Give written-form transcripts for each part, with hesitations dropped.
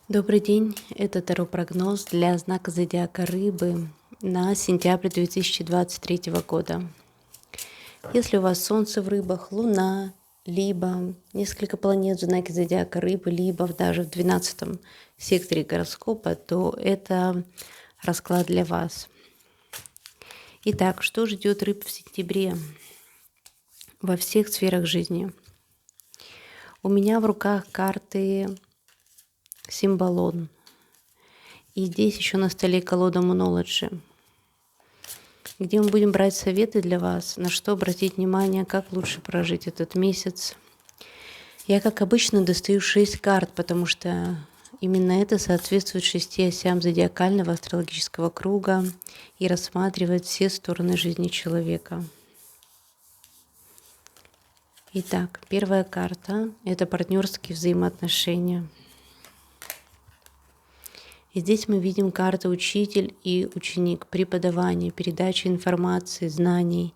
Добрый день, это Таро-прогноз для знака зодиака Рыбы на сентябрь 2023 года. Если у вас Солнце в Рыбах, Луна, либо несколько планет в знаке зодиака Рыбы, либо даже в 12 секторе гороскопа, то это расклад для вас. Итак, что ждет Рыб в сентябре во всех сферах жизни? У меня в руках карты Символон. И здесь еще на столе колода Мунологи, где мы будем брать советы для вас, на что обратить внимание, как лучше прожить этот месяц. Я, как обычно, достаю 6 карт, потому что именно это соответствует 6 осям зодиакального астрологического круга и рассматривает все стороны жизни человека. Итак, первая карта – это партнерские взаимоотношения. И здесь мы видим карты учитель и ученик, преподавание, передача информации, знаний,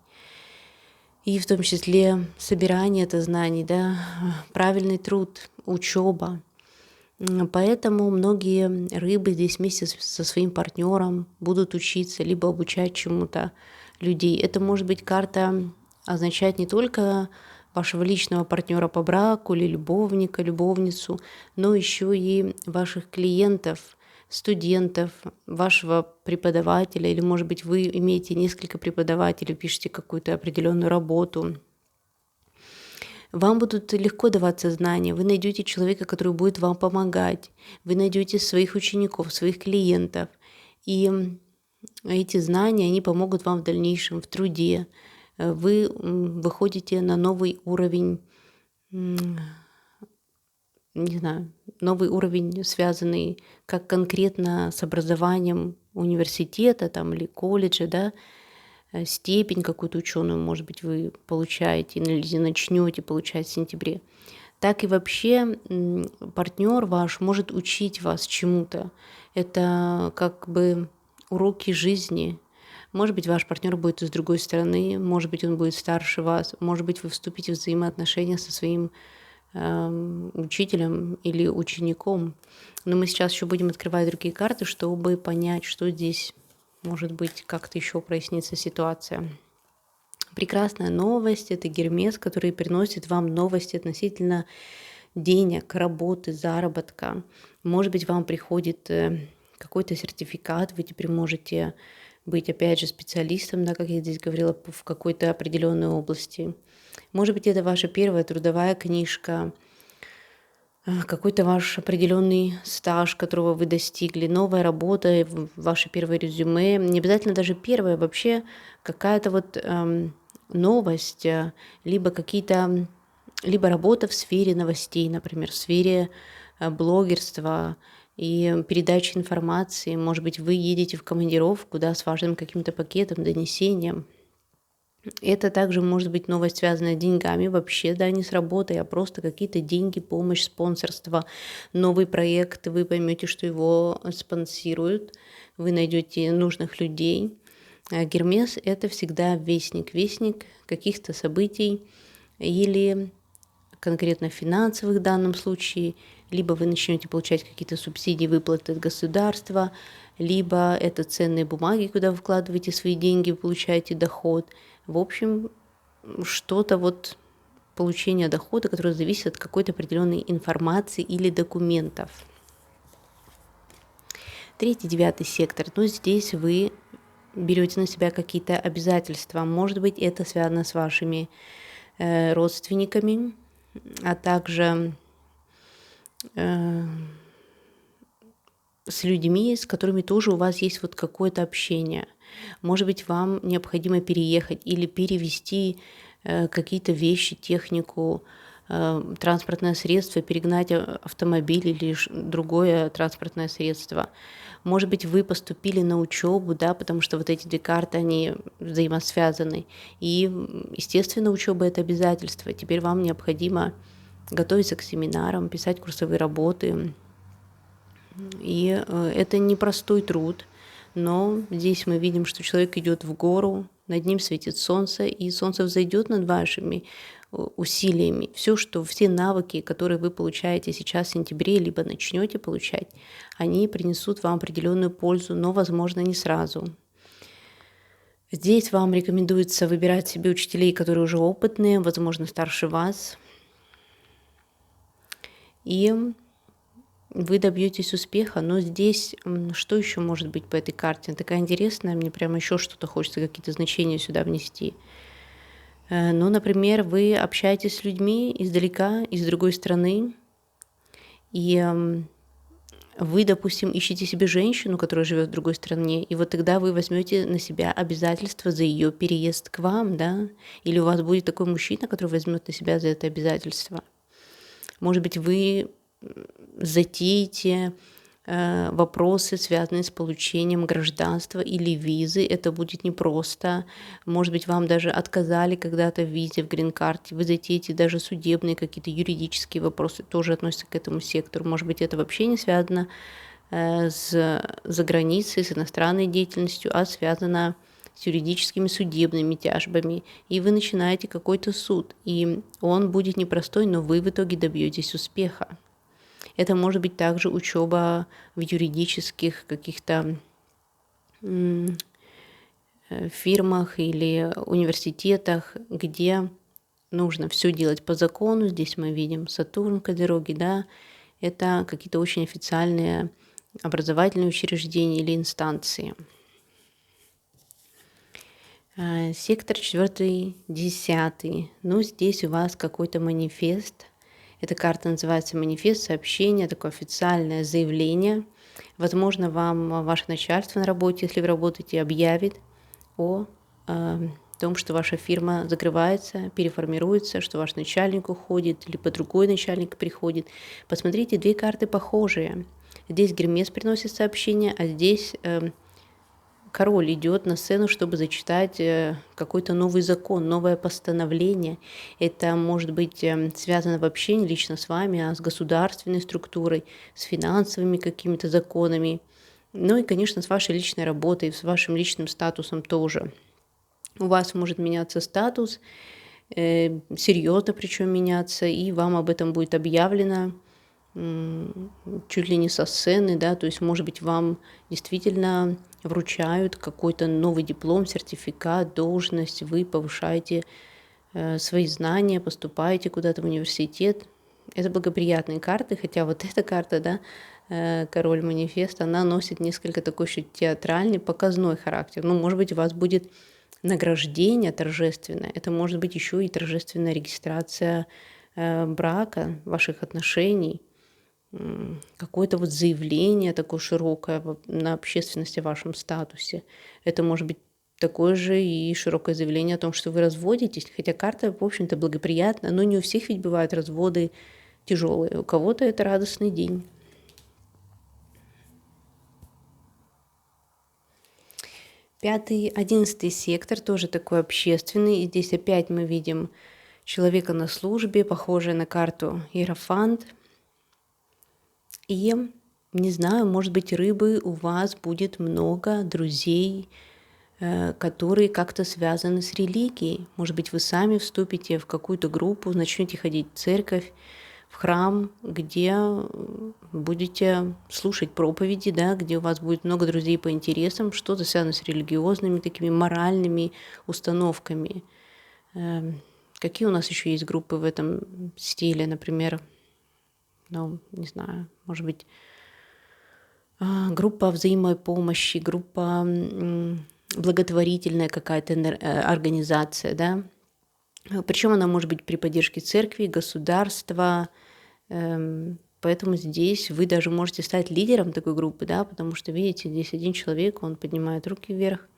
и в том числе собирание это знаний, да, правильный труд, учеба. Поэтому многие рыбы здесь вместе со своим партнером будут учиться, либо обучать чему-то людей. Это может быть карта означать не только вашего личного партнера по браку или любовника, любовницу, но еще и ваших клиентов, студентов, вашего преподавателя, или, может быть, вы имеете несколько преподавателей, пишете какую-то определенную работу. Вам будут легко даваться знания, вы найдете человека, который будет вам помогать, вы найдете своих учеников, своих клиентов, и эти знания, они помогут вам в дальнейшем в труде. Вы выходите на новый уровень, не знаю, новый уровень, связанный как конкретно с образованием университета там, или колледжа, да, степень какую-то ученую, может быть, вы получаете или начнете получать в сентябре, так и вообще партнер ваш может учить вас чему-то. Это как бы уроки жизни. Может быть, ваш партнер будет с другой стороны, может быть, он будет старше вас, может быть, вы вступите в взаимоотношения со своим учителем или учеником. Но мы сейчас еще будем открывать другие карты, чтобы понять, что здесь может быть как-то еще прояснится ситуация. Прекрасная новость – это Гермес, который приносит вам новости относительно денег, работы, заработка. Может быть, вам приходит какой-то сертификат, вы теперь можете быть, опять же, специалистом, да, как я здесь говорила, в какой-то определенной области. Может быть, это ваша первая трудовая книжка, какой-то ваш определенный стаж, которого вы достигли, новая работа, ваше первое резюме, не обязательно даже первое, вообще какая-то вот новость, либо какие-то, либо работа в сфере новостей, например, в сфере блогерства и передачи информации. Может быть, вы едете в командировку, да, с важным каким-то пакетом, донесением. Это также может быть новость, связанная с деньгами вообще, да, не с работой, а просто какие-то деньги, помощь, спонсорство, новый проект, вы поймете, что его спонсируют, вы найдете нужных людей. Гермес – это всегда вестник каких-то событий или конкретно финансовых в данном случае, либо вы начнете получать какие-то субсидии, выплаты от государства, либо это ценные бумаги, куда вы вкладываете свои деньги, получаете доход. В общем, что-то вот получение дохода, которое зависит от какой-то определенной информации или документов. 3-9 сектор. Ну, здесь вы берете на себя какие-то обязательства. Может быть, это связано с вашими родственниками, а также с людьми, с которыми тоже у вас есть вот какое-то общение. Может быть, вам необходимо переехать или перевести какие-то вещи, технику, транспортное средство, перегнать автомобиль или другое транспортное средство. Может быть, вы поступили на учебу, да, потому что вот эти две карты, они взаимосвязаны. И, естественно, учеба – это обязательство. Теперь вам необходимо готовиться к семинарам, писать курсовые работы. И это непростой труд, но здесь мы видим, что человек идет в гору, над ним светит солнце, и солнце взойдет над вашими усилиями. Все навыки, которые вы получаете сейчас в сентябре, либо начнете получать, они принесут вам определенную пользу, но, возможно, не сразу. Здесь вам рекомендуется выбирать себе учителей, которые уже опытные, возможно, старше вас. И вы добьетесь успеха. Но здесь что еще может быть по этой карте? Она такая интересная, мне прямо еще что-то хочется, какие-то значения сюда внести. Ну, например, вы общаетесь с людьми издалека, из другой страны, и вы, допустим, ищете себе женщину, которая живет в другой стране, и вот тогда вы возьмете на себя обязательство за ее переезд к вам, да? Или у вас будет такой мужчина, который возьмет на себя за это обязательство. Может быть, вы затеете вопросы, связанные с получением гражданства или визы. Это будет непросто. Может быть, вам даже отказали когда-то в визе, в грин-карте. Вы затеете даже судебные какие-то юридические вопросы, тоже относятся к этому сектору. Может быть, это вообще не связано с заграницей, с иностранной деятельностью, а связано с юридическими судебными тяжбами. И вы начинаете какой-то суд. И он будет непростой, но вы в итоге добьетесь успеха. Это может быть также учеба в юридических каких-то фирмах или университетах, где нужно все делать по закону. Здесь мы видим Сатурн, Козероги, да, это какие-то очень официальные образовательные учреждения или инстанции. Сектор 4, 10. Ну, здесь у вас какой-то манифест. Эта карта называется манифест, сообщение, такое официальное заявление. Возможно, вам ваше начальство на работе, если вы работаете, объявит о том, что ваша фирма закрывается, переформируется, что ваш начальник уходит, либо другой начальник приходит. Посмотрите, две карты похожие. Здесь Гермес приносит сообщение, а здесь король идет на сцену, чтобы зачитать какой-то новый закон, новое постановление. Это может быть связано вообще не лично с вами, а с государственной структурой, с финансовыми какими-то законами. Ну и, конечно, с вашей личной работой, с вашим личным статусом тоже. У вас может меняться статус, серьезно причем меняться, и вам об этом будет объявлено чуть ли не со сцены, да, то есть, может быть, вам действительно вручают какой-то новый диплом, сертификат, должность, вы повышаете свои знания, поступаете куда-то в университет. Это благоприятные карты, хотя вот эта карта, да, король манифест, она носит несколько такой еще театральный, показной характер. Ну, может быть, у вас будет награждение торжественное, это может быть еще и торжественная регистрация брака, ваших отношений, какое-то вот заявление такое широкое на общественности о вашем статусе. Это может быть такое же и широкое заявление о том, что вы разводитесь, хотя карта, в общем-то, благоприятна, но не у всех ведь бывают разводы тяжелые, у кого-то это радостный день. Пятый, 11 сектор, тоже такой общественный, и здесь опять мы видим человека на службе, похожий на карту Иерофант. И, не знаю, может быть, рыбы, у вас будет много друзей, которые как-то связаны с религией. Может быть, вы сами вступите в какую-то группу, начнете ходить в церковь, в храм, где будете слушать проповеди, да, где у вас будет много друзей по интересам, что-то связано с религиозными, такими моральными установками. Какие у нас еще есть группы в этом стиле, например, ну, не знаю, может быть, группа взаимопомощи, группа благотворительная какая-то организация, да. Причем она может быть при поддержке церкви, государства, поэтому здесь вы даже можете стать лидером такой группы, да, потому что, видите, здесь один человек, он поднимает руки вверх,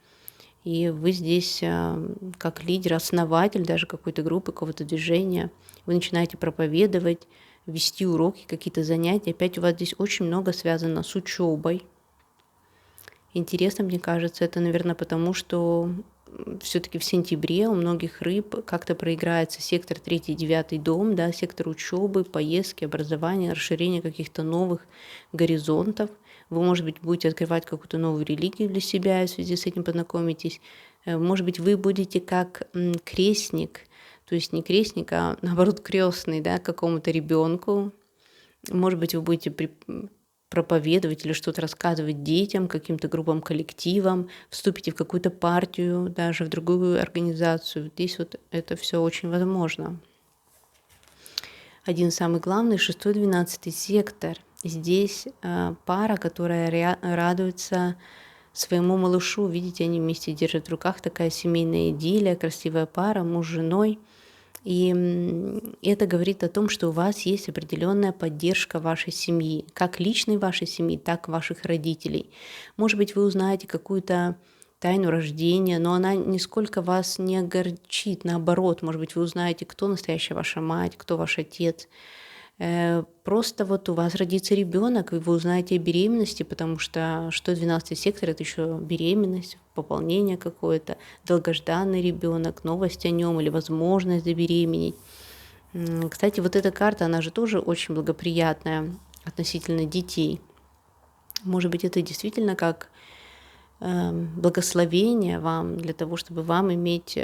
и вы здесь как лидер, основатель даже какой-то группы, какого-то движения, вы начинаете проповедовать, вести уроки, какие-то занятия. Опять у вас здесь очень много связано с учебой. Интересно, мне кажется, это, наверное, потому что все-таки в сентябре у многих рыб как-то проиграется сектор 3, 9 дом, да, сектор учебы, поездки, образования, расширение каких-то новых горизонтов. Вы, может быть, будете открывать какую-то новую религию для себя, и в связи с этим познакомитесь. Может быть, вы будете как крестник, то есть не крестник, а наоборот крестный, да, какому-то ребенку. Может быть, вы будете проповедовать или что-то рассказывать детям, каким-то группам, коллективам, вступите в какую-то партию, даже в другую организацию. Здесь вот это все очень возможно. Один самый главный, 6-12 сектор. Здесь пара, которая радуется своему малышу. Видите, они вместе держат в руках, такая семейная идиллия, красивая пара, муж с женой. И это говорит о том, что у вас есть определенная поддержка вашей семьи, как личной вашей семьи, так и ваших родителей. Может быть, вы узнаете какую-то тайну рождения, но она нисколько вас не огорчит, наоборот, может быть, вы узнаете, кто настоящая ваша мать, кто ваш отец. Просто вот у вас родится ребенок, и вы узнаете о беременности, потому что 12 сектор это еще беременность, пополнение какое-то, долгожданный ребенок, новость о нем или возможность забеременеть. Кстати, вот эта карта, она же тоже очень благоприятная относительно детей. Может быть, это действительно как благословение вам для того, чтобы вам иметь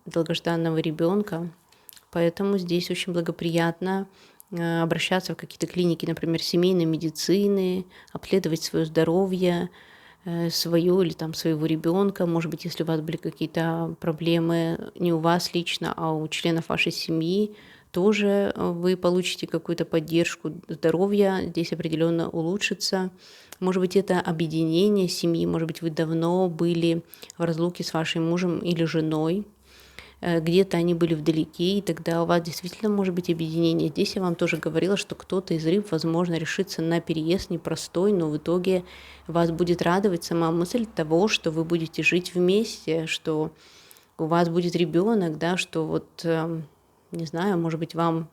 долгожданного ребенка. Поэтому здесь очень благоприятно обращаться в какие-то клиники, например, семейной медицины, обследовать свое здоровье, свое или там своего ребенка. Может быть, если у вас были какие-то проблемы не у вас лично, а у членов вашей семьи, тоже вы получите какую-то поддержку здоровья, здесь определенно улучшится. Может быть, это объединение семьи, может быть, вы давно были в разлуке с вашим мужем или женой, где-то они были вдалеке, и тогда у вас действительно может быть объединение. Здесь я вам тоже говорила, что кто-то из рыб, возможно, решится на переезд непростой, но в итоге вас будет радовать сама мысль того, что вы будете жить вместе, что у вас будет ребенок, да, что вот, не знаю, может быть, вам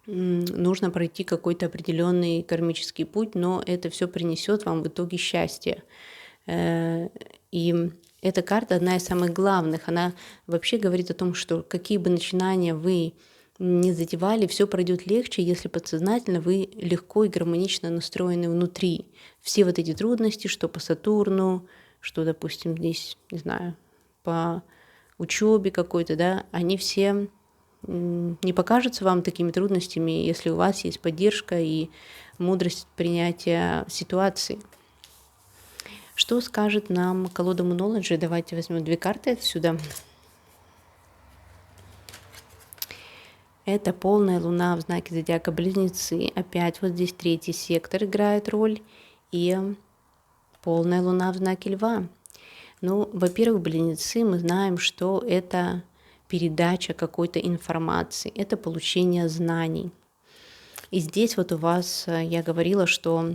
нужно пройти какой-то определенный кармический путь, но это все принесет вам в итоге счастье. И эта карта одна из самых главных. Она вообще говорит о том, что какие бы начинания вы не затевали, все пройдет легче, если подсознательно вы легко и гармонично настроены внутри. Все вот эти трудности, что по Сатурну, что, допустим, здесь, не знаю, по учебе какой-то, да, они все не покажутся вам такими трудностями, если у вас есть поддержка и мудрость принятия ситуации. Что скажет нам колода Moonology? Давайте возьмем 2 карты отсюда. Это полная луна в знаке зодиака Близнецы. Опять вот здесь 3-й сектор играет роль. И полная луна в знаке Льва. Ну, во-первых, Близнецы, мы знаем, что это передача какой-то информации, это получение знаний. И здесь вот у вас, я говорила, что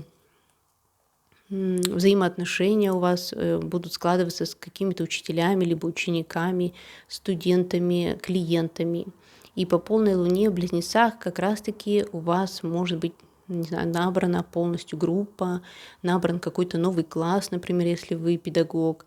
взаимоотношения у вас будут складываться с какими-то учителями, либо учениками, студентами, клиентами. И по полной луне в Близнецах как раз-таки у вас может быть, не знаю, набрана полностью группа, набран какой-то новый класс, например, если вы педагог.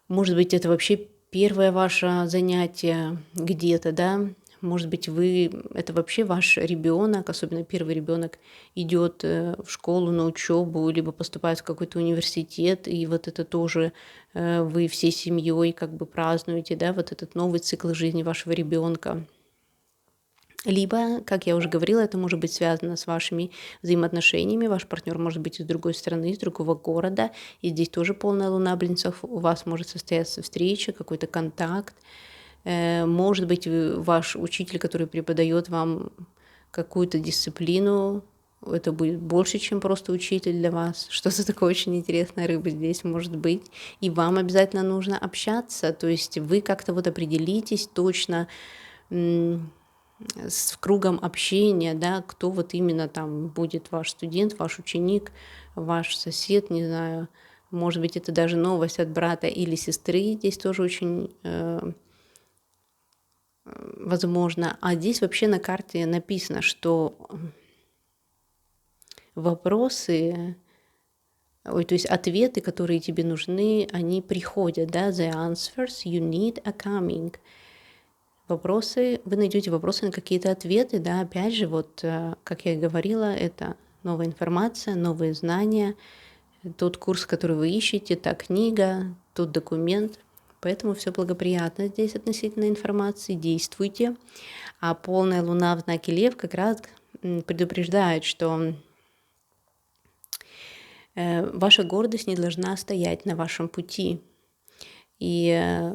Может быть, это вообще первое ваше занятие где-то, да, может быть, это вообще ваш ребенок, особенно первый ребенок, идет в школу на учебу, либо поступает в какой-то университет, и вот это тоже вы всей семьей как бы празднуете, да, вот этот новый цикл жизни вашего ребенка. Либо, как я уже говорила, это может быть связано с вашими взаимоотношениями. Ваш партнер может быть из другой страны, из другого города. И здесь тоже полная луна Близнецов. У вас может состояться встреча, какой-то контакт. Может быть, ваш учитель, который преподает вам какую-то дисциплину, это будет больше, чем просто учитель для вас. Что-то такое очень интересное, рыба, здесь может быть. И вам обязательно нужно общаться. То есть вы как-то вот определитесь точно с кругом общения, да, кто вот именно там будет ваш студент, ваш ученик, ваш сосед, не знаю, может быть, это даже новость от брата или сестры, здесь тоже очень возможно. А здесь вообще на карте написано, что вопросы, то есть ответы, которые тебе нужны, они приходят, да, the answers you need are coming. Вопросы, вы найдете вопросы на какие-то ответы, да, опять же, вот, как я и говорила, это новая информация, новые знания, тот курс, который вы ищете, та книга, тот документ, Поэтому все благоприятно здесь относительно информации, действуйте. А полная луна в знаке Лев как раз предупреждает, что ваша гордость не должна стоять на вашем пути. И,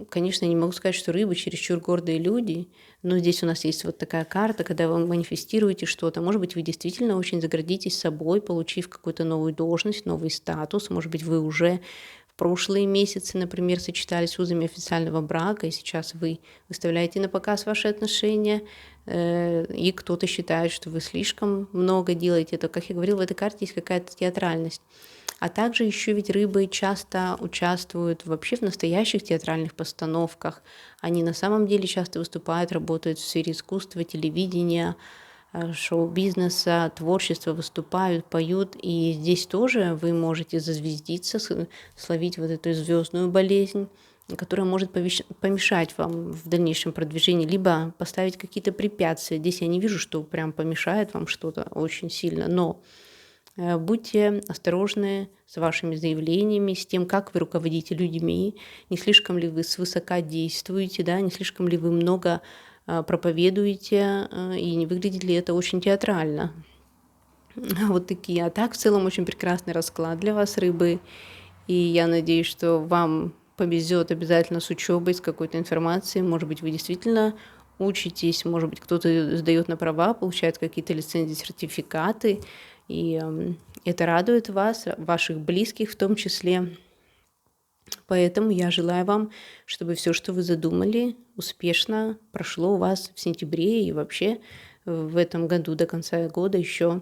конечно, не могу сказать, что рыбы чересчур гордые люди, но здесь у нас есть вот такая карта, когда вы манифестируете что-то. Может быть, вы действительно очень загордитесь собой, получив какую-то новую должность, новый статус. Может быть, вы уже в прошлые месяцы, например, сочетались узами официального брака, и сейчас вы выставляете на показ ваши отношения, и кто-то считает, что вы слишком много делаете. То, как я говорила, в этой карте есть какая-то театральность. А также еще ведь рыбы часто участвуют вообще в настоящих театральных постановках. Они на самом деле часто выступают, работают в сфере искусства, телевидения, шоу-бизнеса, творчества, выступают, поют. И здесь тоже вы можете зазвездиться, словить вот эту звездную болезнь, которая может помешать вам в дальнейшем продвижении, либо поставить какие-то препятствия. Здесь я не вижу, что прям помешает вам что-то очень сильно, но будьте осторожны с вашими заявлениями, с тем, как вы руководите людьми, не слишком ли вы свысока действуете, да, не слишком ли вы много проповедуете, и не выглядит ли это очень театрально. Вот такие. А так, в целом, очень прекрасный расклад для вас, рыбы. И я надеюсь, что вам повезет обязательно с учебой, с какой-то информацией. Может быть, вы действительно учитесь, может быть, кто-то сдает на права, получает какие-то лицензии, сертификаты. И это радует вас, ваших близких в том числе. Поэтому я желаю вам, чтобы все, что вы задумали, успешно прошло у вас в сентябре и вообще в этом году до конца года еще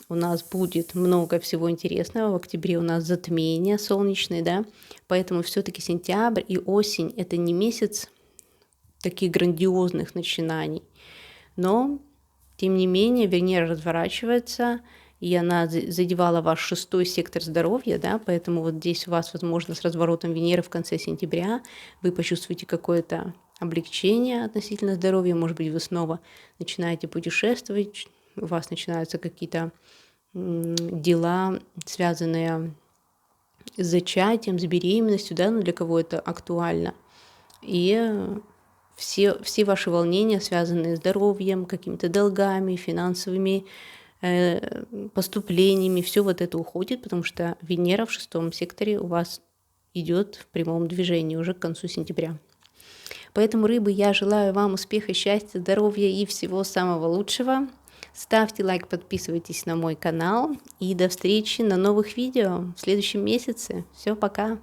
у нас будет много всего интересного. В октябре у нас затмение солнечное, да, поэтому все-таки сентябрь и осень – это не месяц таких грандиозных начинаний, но тем не менее Венера разворачивается, и она задевала ваш 6-й сектор здоровья, да, поэтому вот здесь у вас, возможно, с разворотом Венеры в конце сентября вы почувствуете какое-то облегчение относительно здоровья, может быть, вы снова начинаете путешествовать, у вас начинаются какие-то дела, связанные с зачатием, с беременностью, да, ну для кого это актуально. И все ваши волнения, связанные с здоровьем, какими-то долгами, финансовыми поступлениями, все вот это уходит, потому что Венера в 6-м секторе у вас идет в прямом движении уже к концу сентября. Поэтому, рыбы, я желаю вам успеха, счастья, здоровья и всего самого лучшего. Ставьте лайк, подписывайтесь на мой канал и до встречи на новых видео в следующем месяце. Все, пока!